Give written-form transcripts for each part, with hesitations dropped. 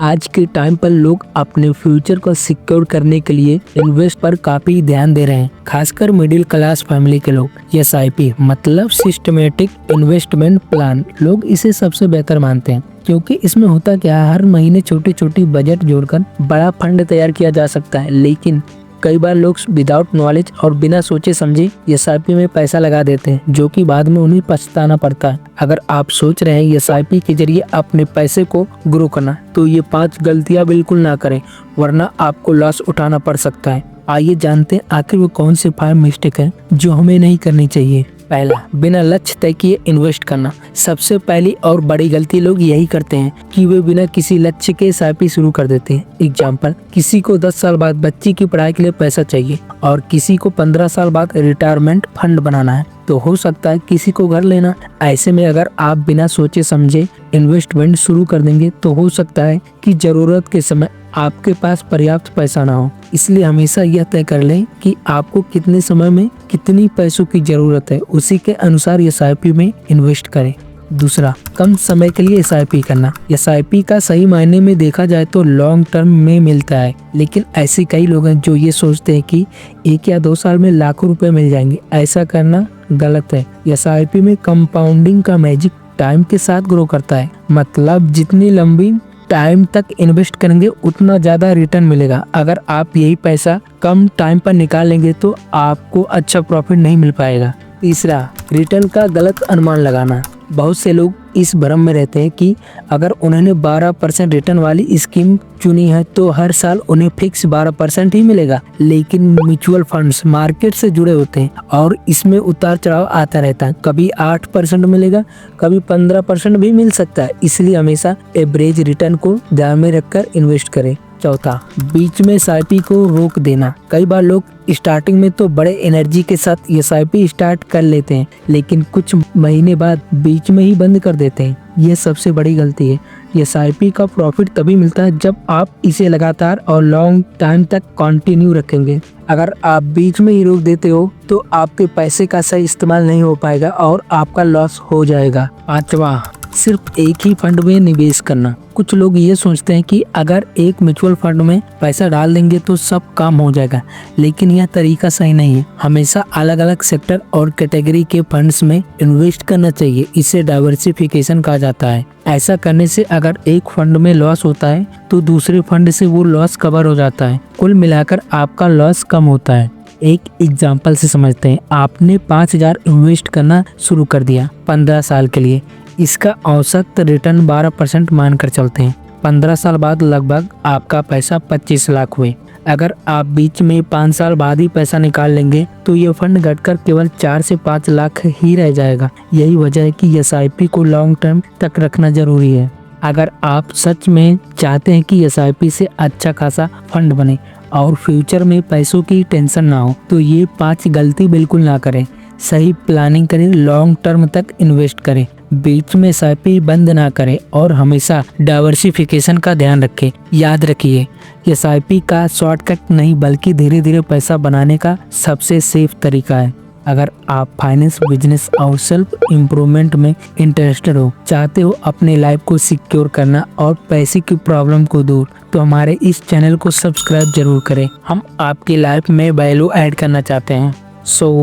आज के टाइम पर लोग अपने फ्यूचर को सिक्योर करने के लिए इन्वेस्ट पर काफी ध्यान दे रहे हैं, खासकर मिडिल क्लास फैमिली के लोग। एसआईपी मतलब सिस्टमेटिक इन्वेस्टमेंट प्लान, लोग इसे सबसे बेहतर मानते हैं क्योंकि इसमें होता क्या है, हर महीने छोटी छोटी बजट जोड़कर बड़ा फंड तैयार किया जा सकता है। लेकिन कई बार लोग विदाउट नॉलेज और बिना सोचे समझे एसआईपी में पैसा लगा देते हैं, जो कि बाद में उन्हें पछताना पड़ता है। अगर आप सोच रहे हैं एसआईपी के जरिए अपने पैसे को ग्रो करना, तो ये 5 गलतियां बिल्कुल ना करें, वरना आपको लॉस उठाना पड़ सकता है। आइए जानते हैं आखिर वो कौन से 5 मिस्टेक है जो हमें नहीं करनी चाहिए। पहला, बिना लक्ष्य तय किए इन्वेस्ट करना। सबसे पहली और बड़ी गलती लोग यही करते हैं कि वे बिना किसी लक्ष्य के एसआईपी शुरू कर देते हैं। एग्जाम्पल, किसी को 10 साल बाद बच्ची की पढ़ाई के लिए पैसा चाहिए और किसी को 15 साल बाद रिटायरमेंट फंड बनाना है, तो हो सकता है किसी को घर लेना। ऐसे में अगर आप बिना सोचे समझे इन्वेस्टमेंट शुरू कर देंगे तो हो सकता है कि जरूरत के समय आपके पास पर्याप्त पैसा ना हो। इसलिए हमेशा यह तय कर लें कि आपको कितने समय में कितनी पैसों की जरूरत है, उसी के अनुसार एसआईपी में इन्वेस्ट करें। दूसरा, कम समय के लिए एसआईपी करना। एसआईपी का सही मायने में देखा जाए तो लॉन्ग टर्म में मिलता है, लेकिन ऐसे कई लोग हैं जो ये सोचते हैं कि 1 या 2 साल में लाखों रुपए मिल जाएंगे। ऐसा करना गलत है। एसआईपी में कंपाउंडिंग का मैजिक टाइम के साथ ग्रो करता है, मतलब जितनी लंबी टाइम तक इन्वेस्ट करेंगे उतना ज्यादा रिटर्न मिलेगा। अगर आप यही पैसा कम टाइम पर निकाल लेंगे तो आपको अच्छा प्रॉफिट नहीं मिल पाएगा। तीसरा, रिटर्न का गलत अनुमान लगाना। बहुत से लोग इस भ्रम में रहते हैं कि अगर उन्होंने 12% रिटर्न वाली स्कीम चुनी है तो हर साल उन्हें फिक्स 12% ही मिलेगा। लेकिन म्यूचुअल फंड्स मार्केट से जुड़े होते हैं और इसमें उतार चढ़ाव आता रहता है। कभी 8% मिलेगा, कभी 15% भी मिल सकता है। इसलिए हमेशा एवरेज रिटर्न को ध्यान में रखकर इन्वेस्ट करें। चौथा, बीच में एसआईपी को रोक देना। कई बार लोग स्टार्टिंग में तो बड़े एनर्जी के साथ एसआईपी स्टार्ट कर लेते हैं, लेकिन कुछ महीने बाद बीच में ही बंद कर देते हैं। यह सबसे बड़ी गलती है। एसआईपी का प्रॉफिट तभी मिलता है जब आप इसे लगातार और लॉन्ग टाइम तक कंटिन्यू रखेंगे। अगर आप बीच में ही रोक देते हो तो आपके पैसे का सही इस्तेमाल नहीं हो पाएगा और आपका लॉस हो जाएगा। पांचवा, सिर्फ एक ही फंड में निवेश करना। कुछ लोग ये सोचते हैं कि अगर एक म्यूचुअल फंड में पैसा डाल देंगे तो सब काम हो जाएगा, लेकिन यह तरीका सही नहीं है। हमेशा अलग अलग सेक्टर और कैटेगरी के फंड्स में इन्वेस्ट करना चाहिए। इसे डाइवर्सिफिकेशन कहा जाता है। ऐसा करने से अगर एक फंड में लॉस होता है तो दूसरे फंड से वो लॉस कवर हो जाता है। कुल मिलाकर आपका लॉस कम होता है। एक एग्जाम्पल से समझते हैं। आपने 5,000 इन्वेस्ट करना शुरू कर दिया 15 साल के लिए। इसका औसत रिटर्न 12% मानकर चलते हैं। 15 साल बाद लगभग आपका पैसा 25 लाख हुए। अगर आप बीच में 5 साल बाद ही पैसा निकाल लेंगे तो ये फंड घटकर केवल 4 से 5 लाख ही रह जाएगा। यही वजह है कि एसआईपी को लॉन्ग टर्म तक रखना जरूरी है। अगर आप सच में चाहते हैं कि एसआईपी से अच्छा खासा फंड बने और फ्यूचर में पैसों की टेंशन ना हो, तो ये 5 गलती बिल्कुल ना करें। सही प्लानिंग करें, लॉन्ग टर्म तक इन्वेस्ट करें, बीच में एसआईपी बंद ना करें और हमेशा डाइवर्सिफिकेशन का ध्यान रखें। याद रखिए, एसआईपी का शॉर्टकट नहीं बल्कि धीरे धीरे पैसा बनाने का सबसे सेफ तरीका है। अगर आप फाइनेंस, बिजनेस और सेल्फ इम्प्रूवमेंट में इंटरेस्टेड हो, चाहते हो अपने लाइफ को सिक्योर करना और पैसे की प्रॉब्लम को दूर, तो हमारे इस चैनल को सब्सक्राइब जरूर करें। हम आपकी लाइफ में वैल्यू ऐड करना चाहते हैं।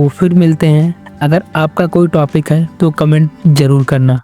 फिर मिलते हैं। अगर आपका कोई टॉपिक है तो कमेंट जरूर करना।